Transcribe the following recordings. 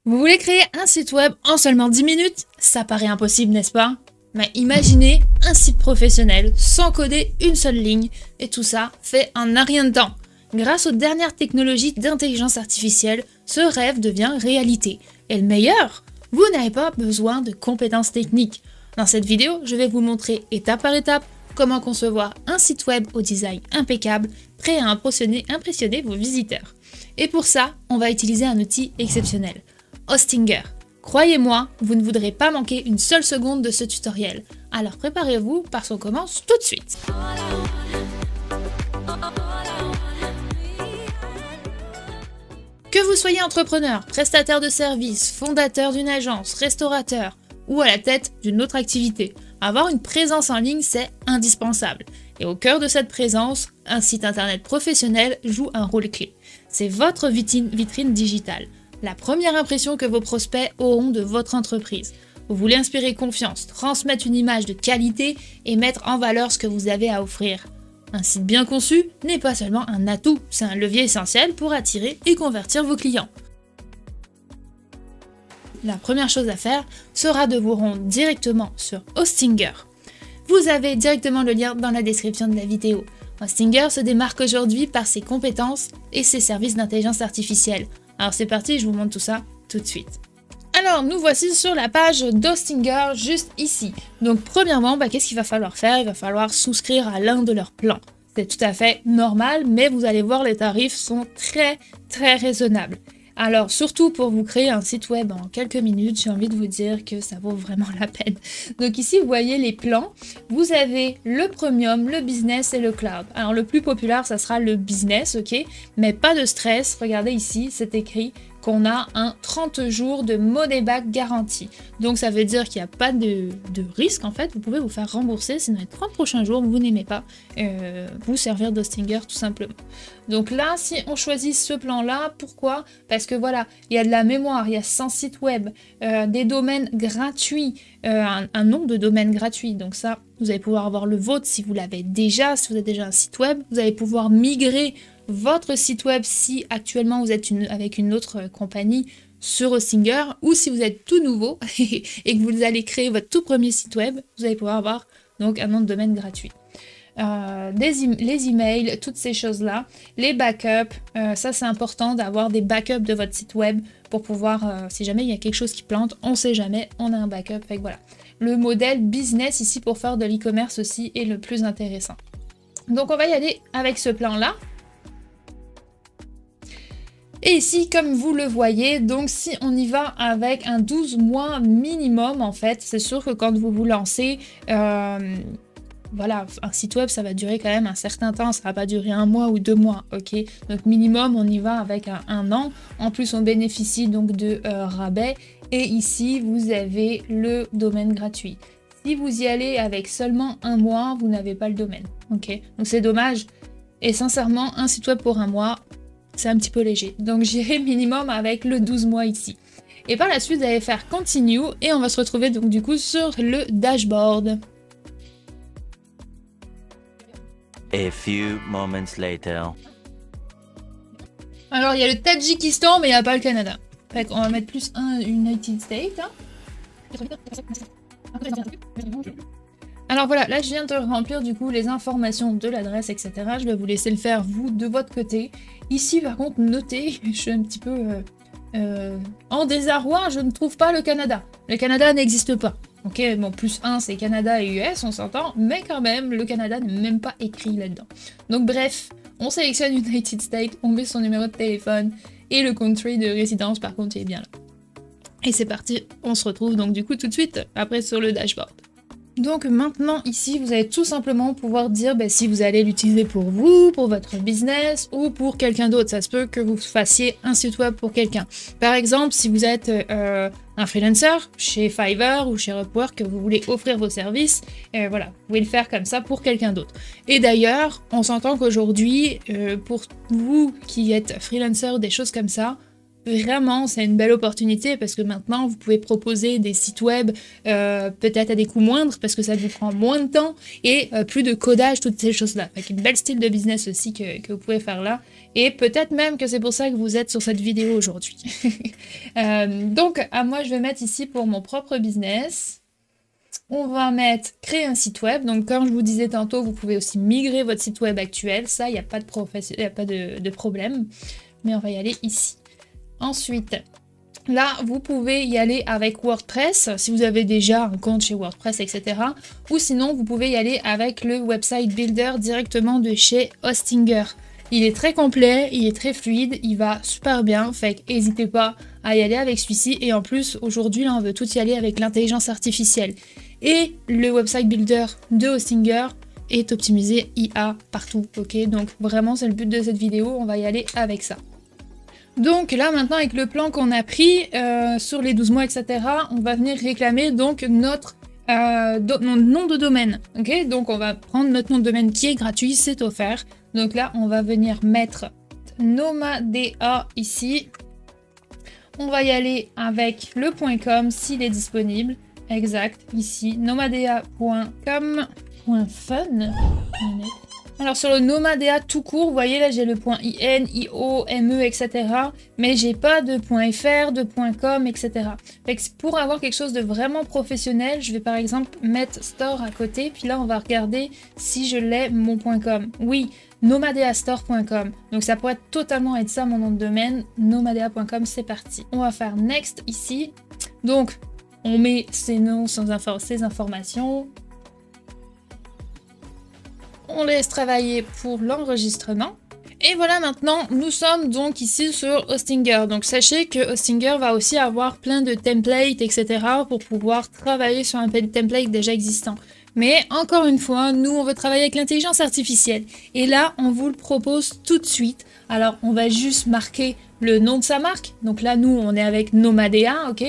Vous voulez créer un site web en seulement 10 minutes? Ça paraît impossible, n'est-ce pas? Mais imaginez un site professionnel sans coder une seule ligne et tout ça fait en un rien de temps. Grâce aux dernières technologies d'intelligence artificielle, ce rêve devient réalité. Et le meilleur, vous n'avez pas besoin de compétences techniques. Dans cette vidéo, je vais vous montrer étape par étape comment concevoir un site web au design impeccable, prêt à impressionner vos visiteurs. Et pour ça, on va utiliser un outil exceptionnel, Hostinger. Croyez-moi, vous ne voudrez pas manquer une seule seconde de ce tutoriel. Alors préparez-vous parce qu'on commence tout de suite. Que vous soyez entrepreneur, prestataire de services, fondateur d'une agence, restaurateur ou à la tête d'une autre activité, avoir une présence en ligne, c'est indispensable. Et au cœur de cette présence, un site internet professionnel joue un rôle clé. C'est votre vitrine digitale, la première impression que vos prospects auront de votre entreprise. Vous voulez inspirer confiance, transmettre une image de qualité et mettre en valeur ce que vous avez à offrir. Un site bien conçu n'est pas seulement un atout, c'est un levier essentiel pour attirer et convertir vos clients. La première chose à faire sera de vous rendre directement sur Hostinger. Vous avez directement le lien dans la description de la vidéo. Hostinger se démarque aujourd'hui par ses compétences et ses services d'intelligence artificielle. Alors c'est parti, je vous montre tout ça tout de suite. Alors nous voici sur la page d'Hostinger juste ici. Donc premièrement, qu'est-ce qu'il va falloir faire? Il va falloir souscrire à l'un de leurs plans. C'est tout à fait normal, mais vous allez voir, les tarifs sont très raisonnables. Alors surtout pour vous créer un site web en quelques minutes, j'ai envie de vous dire que ça vaut vraiment la peine. Donc ici vous voyez les plans, vous avez le premium, le business et le cloud. Alors le plus populaire ça sera le business, ok, mais pas de stress, regardez ici c'est écrit qu'on a un 30 jours de money back garantie. Donc ça veut dire qu'il n'y a pas de risque en fait, vous pouvez vous faire rembourser si dans les 30 prochains jours vous n'aimez pas vous servir d'Hostinger tout simplement. Donc là, si on choisit ce plan-là, pourquoi? Parce que voilà, il y a de la mémoire, il y a 100 sites web, des domaines gratuits, un nombre de domaines gratuits. Donc ça, vous allez pouvoir avoir le vôtre si vous l'avez déjà, si vous avez déjà un site web. Vous allez pouvoir migrer votre site web si actuellement vous êtes avec une autre compagnie sur Hostinger, ou si vous êtes tout nouveau et que vous allez créer votre tout premier site web, vous allez pouvoir avoir donc un nom de domaine gratuit. Les emails, toutes ces choses-là, les backups, ça c'est important d'avoir des backups de votre site web pour pouvoir, si jamais il y a quelque chose qui plante, on sait jamais, on a un backup, fait que voilà. Le modèle business ici pour faire de l'e-commerce aussi est le plus intéressant. Donc on va y aller avec ce plan-là. Et ici, comme vous le voyez, donc si on y va avec un 12 mois minimum, en fait, c'est sûr que quand vous vous lancez, voilà, un site web, ça va durer quand même un certain temps, ça va pas durer 1 mois ou 2 mois, ok? Donc minimum, on y va avec un an. En plus, on bénéficie donc de rabais. Et ici, vous avez le domaine gratuit. Si vous y allez avec seulement 1 mois, vous n'avez pas le domaine, ok? Donc c'est dommage. Et sincèrement, un site web pour 1 mois, c'est un petit peu léger. Donc j'irai minimum avec le 12 mois ici. Et par la suite, vous allez faire Continue et on va se retrouver donc du coup sur le dashboard. A few moments later. Alors il y a le Tadjikistan mais il n'y a pas le Canada. Fait qu'on va mettre plus un United States. Hein. Alors voilà, là je viens de remplir du coup les informations de l'adresse, etc. Je vais vous laisser le faire vous de votre côté. Ici par contre, notez, je suis un petit peu en désarroi, je ne trouve pas le Canada. Le Canada n'existe pas. Ok, bon, plus 1 c'est Canada et US, on s'entend, mais quand même, le Canada n'est même pas écrit là-dedans. Donc bref, on sélectionne United States, on met son numéro de téléphone, et le country de résidence par contre il est bien là. Et c'est parti, on se retrouve donc du coup tout de suite après sur le dashboard. Donc maintenant ici vous allez tout simplement pouvoir dire si vous allez l'utiliser pour vous, pour votre business ou pour quelqu'un d'autre. Ça se peut que vous fassiez un site web pour quelqu'un. Par exemple si vous êtes un freelancer chez Fiverr ou chez Upwork, que vous voulez offrir vos services, voilà, vous pouvez le faire comme ça pour quelqu'un d'autre. Et d'ailleurs on s'entend qu'aujourd'hui pour vous qui êtes freelancer ou des choses comme ça, vraiment, c'est une belle opportunité parce que maintenant, vous pouvez proposer des sites web peut-être à des coûts moindres parce que ça vous prend moins de temps et plus de codage, toutes ces choses-là. Avec une belle style de business aussi que vous pouvez faire là. Et peut-être même que c'est pour ça que vous êtes sur cette vidéo aujourd'hui. Donc, moi, je vais mettre ici pour mon propre business. On va mettre créer un site web. Donc, comme je vous disais tantôt, vous pouvez aussi migrer votre site web actuel. Ça, il n'y a pas de problème. Mais on va y aller ici. Ensuite, là, vous pouvez y aller avec WordPress, si vous avez déjà un compte chez WordPress, etc. Ou sinon, vous pouvez y aller avec le website builder directement de chez Hostinger. Il est très complet, il est très fluide, il va super bien, fait que n'hésitez pas à y aller avec celui-ci. Et en plus, aujourd'hui, là, on veut tout y aller avec l'intelligence artificielle. Et le website builder de Hostinger est optimisé IA partout, ok? Donc vraiment, c'est le but de cette vidéo, on va y aller avec ça. Donc là, maintenant, avec le plan qu'on a pris sur les 12 mois, etc., on va venir réclamer donc notre nom de domaine, ok? Donc on va prendre notre nom de domaine qui est gratuit, c'est offert. Donc là, on va venir mettre Nomadea ici. On va y aller avec le .com s'il est disponible. Exact, ici, nomadea.com.fun. Alors sur le Nomadea tout court, vous voyez là j'ai le .in, io, me, etc. Mais j'ai pas de .fr, de .com, etc. Fait que pour avoir quelque chose de vraiment professionnel, je vais par exemple mettre store à côté. Puis là on va regarder si je l'ai mon .com. Oui, nomadeastore.com. Donc ça pourrait totalement être ça mon nom de domaine. Nomadea.com, c'est parti. On va faire next ici. Donc on met ces noms, ces informations. On laisse travailler pour l'enregistrement. Et voilà, maintenant, nous sommes donc ici sur Hostinger. Donc sachez que Hostinger va aussi avoir plein de templates, etc. pour pouvoir travailler sur un template déjà existant. Mais encore une fois, nous, on veut travailler avec l'intelligence artificielle. Et là, on vous le propose tout de suite. Alors, on va juste marquer le nom de sa marque. Donc là, nous, on est avec Nomadea, ok?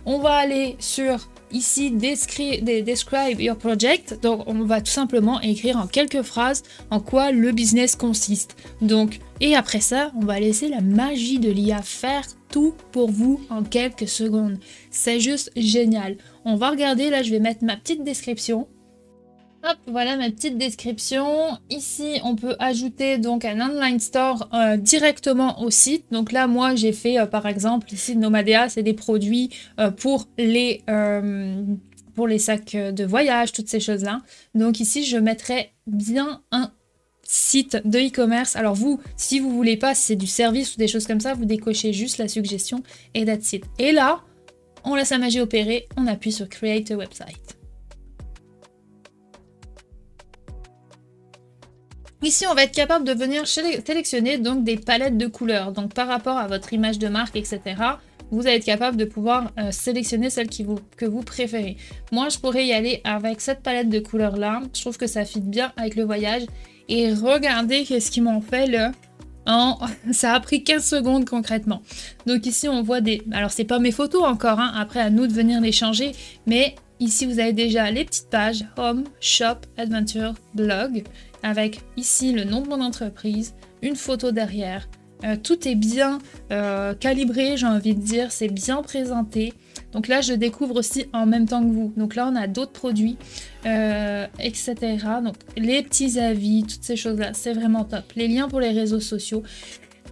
On va aller sur ici describe your project. Donc on va tout simplement écrire en quelques phrases en quoi le business consiste. Donc et après ça, on va laisser la magie de l'IA faire tout pour vous en quelques secondes. C'est juste génial. On va regarder, là je vais mettre ma petite description. Hop, voilà ma petite description. Ici, on peut ajouter donc un online store directement au site. Donc là, moi, j'ai fait par exemple ici Nomadea, c'est des produits pour les sacs de voyage, toutes ces choses-là. Donc ici, je mettrai bien un site de e-commerce. Alors vous, si vous voulez pas, si c'est du service ou des choses comme ça, vous décochez juste la suggestion et that's it. Et là, on laisse la magie opérer, on appuie sur Create a Website. Ici, on va être capable de venir sélectionner donc des palettes de couleurs. Donc par rapport à votre image de marque, etc., vous allez être capable de pouvoir sélectionner celle que vous préférez. Moi, je pourrais y aller avec cette palette de couleurs-là. Je trouve que ça fit bien avec le voyage. Et regardez qu'est-ce qu'ils m'ont fait là. Ça a pris 15 secondes concrètement. Donc ici, on voit des... Alors, c'est pas mes photos encore, hein. Après, à nous de venir les changer. Mais ici, vous avez déjà les petites pages Home, Shop, Adventure, Blog. Avec ici le nom de mon entreprise, une photo derrière. Tout est bien calibré, j'ai envie de dire, c'est bien présenté. Donc là, je découvre aussi en même temps que vous. Donc là, on a d'autres produits, etc. Donc les petits avis, toutes ces choses-là, c'est vraiment top. Les liens pour les réseaux sociaux,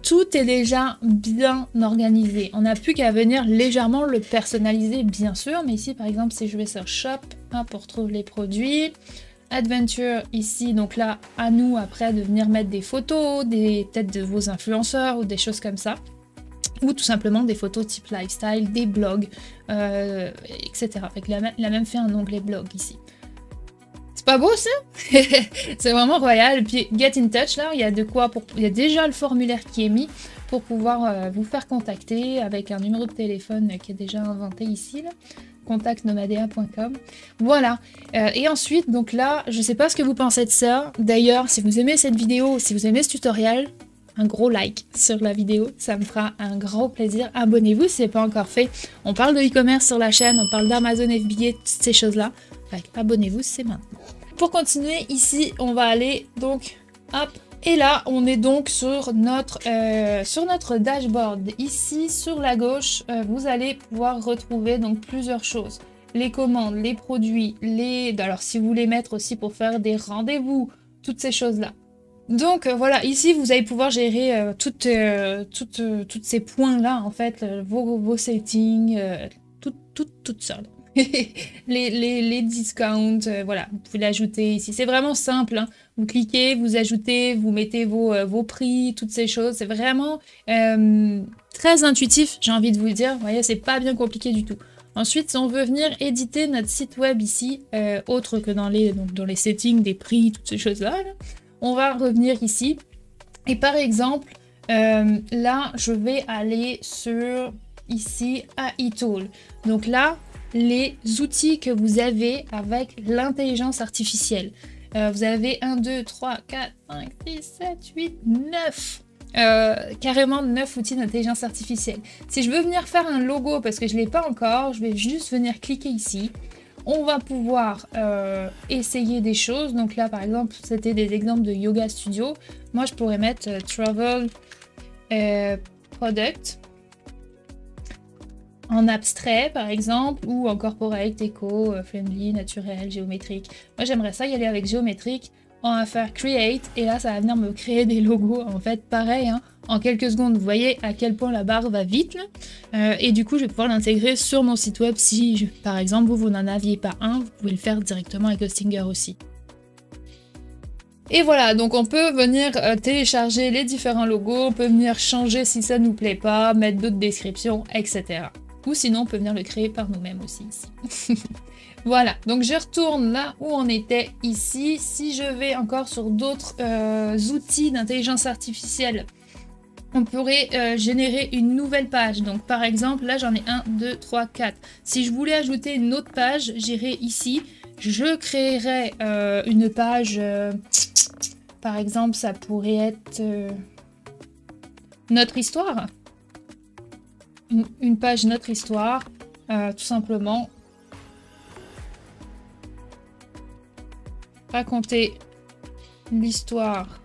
tout est déjà bien organisé. On n'a plus qu'à venir légèrement le personnaliser, bien sûr. Mais ici, par exemple, si je vais sur Shop, hop, on retrouve les produits. Adventure ici, donc là à nous après de venir mettre des photos, des têtes de vos influenceurs ou des choses comme ça, ou tout simplement des photos type lifestyle, des blogs, etc. Avec la même fait un onglet blog ici. C'est pas beau ça? C'est vraiment royal. Puis Get in Touch là, il y a de quoi il y a déjà le formulaire qui est mis pour pouvoir vous faire contacter avec un numéro de téléphone qui est déjà inventé ici là. contactnomadea.com. Voilà. Et ensuite, donc là, je sais pas ce que vous pensez de ça. D'ailleurs, si vous aimez cette vidéo, si vous aimez ce tutoriel, un gros like sur la vidéo, ça me fera un grand plaisir. Abonnez-vous si ce n'est pas encore fait. On parle de e-commerce sur la chaîne, on parle d'Amazon FBA, toutes ces choses-là. Abonnez-vous, c'est maintenant. Pour continuer, ici, on va aller donc, hop, Et là, on est donc sur notre dashboard. Ici, sur la gauche, vous allez pouvoir retrouver donc plusieurs choses. Les commandes, les produits, alors si vous voulez mettre aussi pour faire des rendez-vous, toutes ces choses-là. Donc voilà, ici vous allez pouvoir gérer toutes ces points-là, en fait, vos settings, toutes seules. les discounts, voilà, vous pouvez l'ajouter ici. C'est vraiment simple, hein. Vous cliquez, vous ajoutez, vous mettez vos prix, toutes ces choses. C'est vraiment très intuitif, j'ai envie de vous le dire. Vous voyez, c'est pas bien compliqué du tout. Ensuite, si on veut venir éditer notre site web ici, autre que dans les settings des prix, toutes ces choses-là, là, on va revenir ici. Et par exemple, là, je vais aller sur, ici, AI Tool. Donc là, les outils que vous avez avec l'intelligence artificielle. Vous avez 1, 2, 3, 4, 5, 6, 7, 8, 9. Carrément 9 outils d'intelligence artificielle. Si je veux venir faire un logo, parce que je ne l'ai pas encore, je vais juste venir cliquer ici. On va pouvoir essayer des choses. Donc là, par exemple, c'était des exemples de Yoga Studio. Moi, je pourrais mettre Travel Product en abstrait, par exemple, ou en corporate, éco, friendly, naturel, géométrique. Moi, j'aimerais ça y aller avec géométrique. On va faire Create, et là, ça va venir me créer des logos. En fait, pareil, hein, en quelques secondes. Vous voyez à quel point la barre va vite, là. Et du coup, je vais pouvoir l'intégrer sur mon site web. Si, par exemple, vous n'en aviez pas un, vous pouvez le faire directement avec Hostinger aussi. Et voilà, donc on peut venir télécharger les différents logos, on peut venir changer si ça nous plaît pas, mettre d'autres descriptions, etc. Ou sinon, on peut venir le créer par nous-mêmes aussi ici. Voilà, donc je retourne là où on était ici. Si je vais encore sur d'autres outils d'intelligence artificielle, on pourrait générer une nouvelle page. Donc par exemple, là j'en ai 1, 2, 3, 4. Si je voulais ajouter une autre page, j'irai ici. Je créerai une page, par exemple, ça pourrait être notre histoire. Une page notre histoire, tout simplement. Raconter l'histoire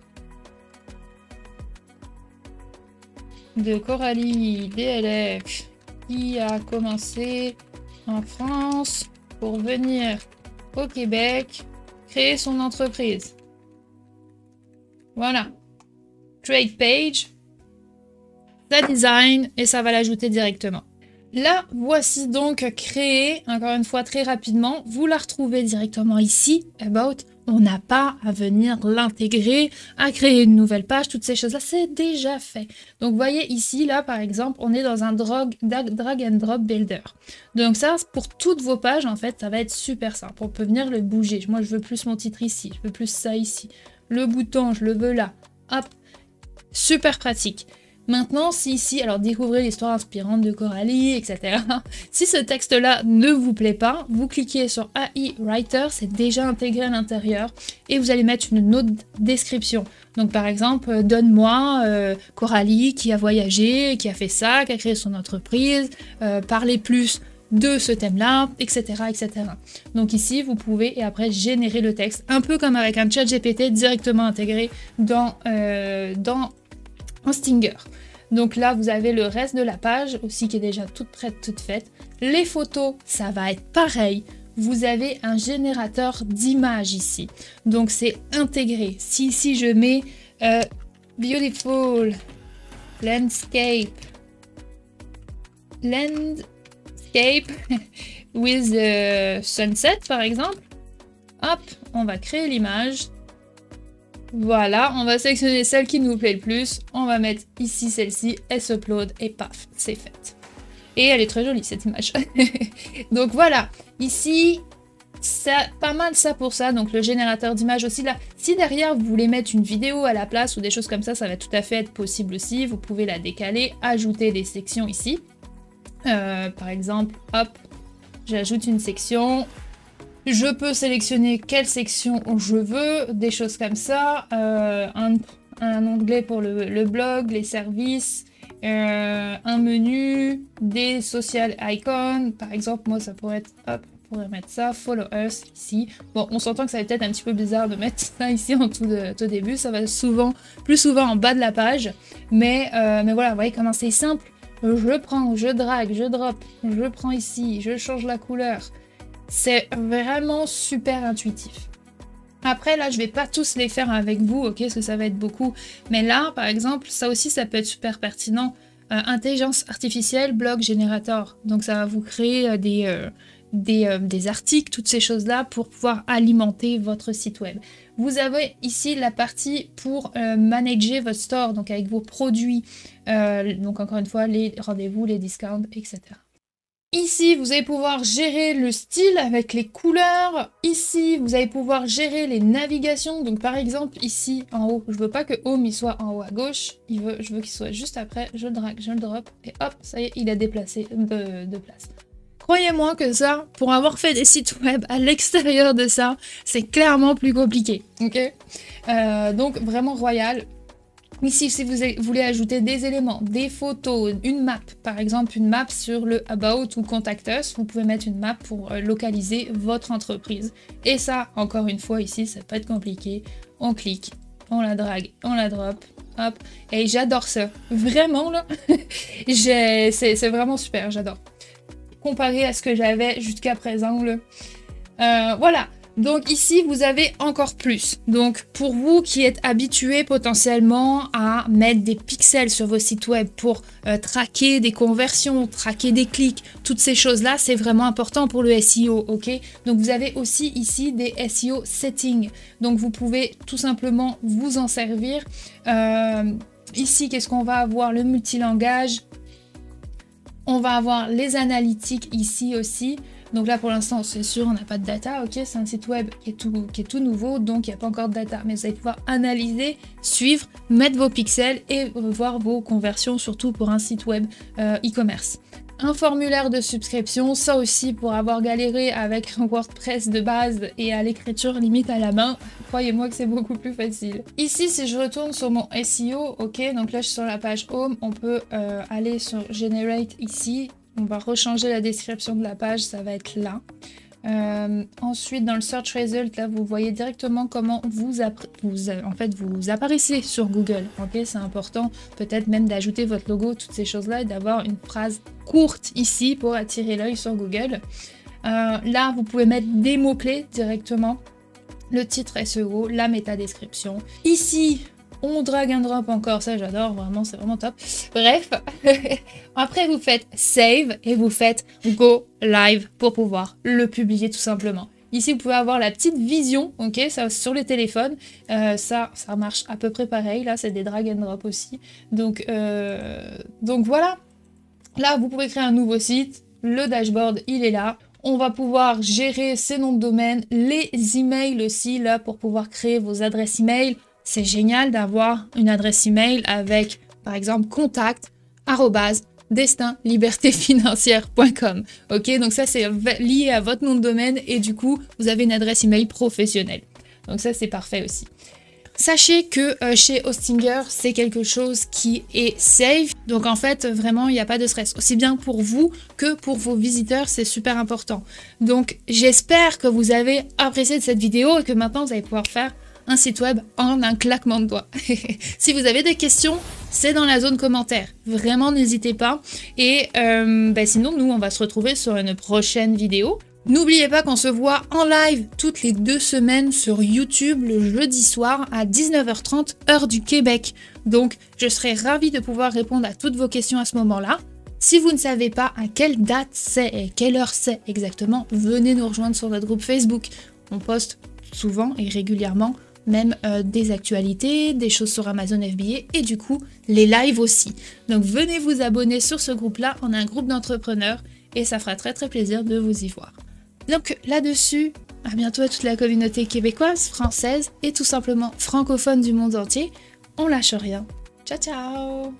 de Coralie DLF qui a commencé en France pour venir au Québec créer son entreprise. Voilà. Create page. Ça design et ça va l'ajouter directement. Là, voici donc créé, encore une fois très rapidement. Vous la retrouvez directement ici, About. On n'a pas à venir l'intégrer, à créer une nouvelle page, toutes ces choses-là, c'est déjà fait. Donc, vous voyez ici, là, par exemple, on est dans un drag and drop builder. Donc ça, pour toutes vos pages, en fait, ça va être super simple. On peut venir le bouger. Moi, je veux plus mon titre ici, je veux plus ça ici. Le bouton, je le veux là. Hop, super pratique. Maintenant, si ici, alors découvrez l'histoire inspirante de Coralie, etc. Si ce texte-là ne vous plaît pas, vous cliquez sur AI Writer, c'est déjà intégré à l'intérieur, et vous allez mettre une autre description. Donc par exemple, donne-moi Coralie qui a voyagé, qui a fait ça, qui a créé son entreprise, parlez plus de ce thème-là, etc., etc. Donc ici, vous pouvez, et après, générer le texte, un peu comme avec un chat GPT directement intégré dans Hostinger. Donc là, vous avez le reste de la page aussi qui est déjà toute prête, toute faite. Les photos, ça va être pareil. Vous avez un générateur d'images ici. Donc c'est intégré. Si ici je mets Beautiful Landscape with sunset par exemple, hop, on va créer l'image. Voilà, on va sélectionner celle qui nous plaît le plus, on va mettre ici celle-ci, elle s'upload et paf, c'est fait. Et elle est très jolie cette image. Donc voilà, ici, c'est pas mal ça pour ça, donc le générateur d'images aussi là. Si derrière vous voulez mettre une vidéo à la place ou des choses comme ça va tout à fait être possible aussi, vous pouvez la décaler, ajouter des sections ici. Par exemple, hop, j'ajoute une section. Je peux sélectionner quelle section je veux, des choses comme ça, un onglet pour le blog, les services, un menu, des social icons, par exemple, moi ça pourrait être, hop, pourrait mettre ça, Follow Us ici. Bon, on s'entend que ça va peut-être un petit peu bizarre de mettre ça ici en tout début, ça va plus souvent en bas de la page, mais voilà, vous voyez comment c'est simple. Je prends, je drague, je drop, je prends ici, je change la couleur. C'est vraiment super intuitif. Après, là, je vais pas tous les faire avec vous, ok, parce que ça va être beaucoup. Mais là, par exemple, ça aussi, ça peut être super pertinent. Intelligence artificielle, blog générateur. Donc, ça va vous créer des articles, toutes ces choses-là, pour pouvoir alimenter votre site web. Vous avez ici la partie pour manager votre store, donc avec vos produits. Donc, encore une fois, les rendez-vous, les discounts, etc. Ici, vous allez pouvoir gérer le style avec les couleurs. Ici, vous allez pouvoir gérer les navigations. Donc, par exemple, ici, en haut, je veux pas que Home il soit en haut à gauche. Je veux qu'il soit juste après. Je le drag, je le drop. Et hop, ça y est, il a déplacé de place. Croyez-moi que ça, pour avoir fait des sites web à l'extérieur de ça, c'est clairement plus compliqué. Ok, donc, vraiment royal. Ici, si vous voulez ajouter des éléments, des photos, une map, par exemple une map sur le About ou Contact Us, vous pouvez mettre une map pour localiser votre entreprise. Et ça, encore une fois, ici, ça peut être compliqué. On clique, on la drague, on la drop, hop. Et j'adore ça. Vraiment, là, c'est vraiment super, j'adore. Comparé à ce que j'avais jusqu'à présent, là. Voilà. Donc ici, vous avez encore plus. Donc pour vous qui êtes habitués potentiellement à mettre des pixels sur vos sites web pour traquer des conversions, traquer des clics, toutes ces choses-là, c'est vraiment important pour le SEO, ok? Donc vous avez aussi ici des SEO settings. Donc vous pouvez tout simplement vous en servir. Ici, qu'est-ce qu'on va avoir? Le multilangage. On va avoir les analytiques ici aussi. Donc là, pour l'instant, c'est sûr, on n'a pas de data, ok? C'est un site web qui est tout nouveau, donc il n'y a pas encore de data. Mais vous allez pouvoir analyser, suivre, mettre vos pixels et voir vos conversions, surtout pour un site web e-commerce. Un formulaire de subscription, ça aussi, pour avoir galéré avec un WordPress de base et à l'écriture limite à la main, croyez-moi que c'est beaucoup plus facile. Ici, si je retourne sur mon SEO, ok, donc là, je suis sur la page Home, on peut aller sur Generate ici. On va rechanger la description de la page, ça va être là. Ensuite, dans le Search Result, là, vous voyez directement comment vous apparaissez sur Google. Ok, c'est important, peut-être même d'ajouter votre logo, toutes ces choses-là, et d'avoir une phrase courte ici pour attirer l'œil sur Google. Là, vous pouvez mettre des mots-clés directement. Le titre SEO, la métadescription. Ici, on drag and drop encore, ça j'adore, vraiment, c'est vraiment top. Bref, après vous faites Save et vous faites Go Live pour pouvoir le publier tout simplement. Ici, vous pouvez avoir la petite vision, ok, ça sur les téléphones, ça marche à peu près pareil, là c'est des drag and drop aussi. Donc voilà, là vous pouvez créer un nouveau site, le dashboard il est là. On va pouvoir gérer ces noms de domaine, les emails aussi, là pour pouvoir créer vos adresses email. C'est génial d'avoir une adresse email avec, par exemple, contact@destinlibertéfinancière.com. Ok, donc ça c'est lié à votre nom de domaine et du coup, vous avez une adresse email professionnelle. Donc ça c'est parfait aussi. Sachez que chez Hostinger, c'est quelque chose qui est safe. Donc en fait, vraiment, il n'y a pas de stress. Aussi bien pour vous que pour vos visiteurs, c'est super important. Donc j'espère que vous avez apprécié de cette vidéo et que maintenant, vous allez pouvoir faire un site web en un claquement de doigts. Si vous avez des questions, c'est dans la zone commentaire. Vraiment, n'hésitez pas. Et sinon, nous, on va se retrouver sur une prochaine vidéo. N'oubliez pas qu'on se voit en live toutes les 2 semaines sur YouTube le jeudi soir à 19h30 heure du Québec. Donc, je serai ravie de pouvoir répondre à toutes vos questions à ce moment-là. Si vous ne savez pas à quelle date c'est et quelle heure c'est exactement, venez nous rejoindre sur notre groupe Facebook. On poste souvent et régulièrement même des actualités, des choses sur Amazon FBA et du coup les lives aussi. Donc venez vous abonner sur ce groupe-là, on a un groupe d'entrepreneurs et ça fera très plaisir de vous y voir. Donc là-dessus, à bientôt à toute la communauté québécoise, française et tout simplement francophone du monde entier. On lâche rien. Ciao ciao!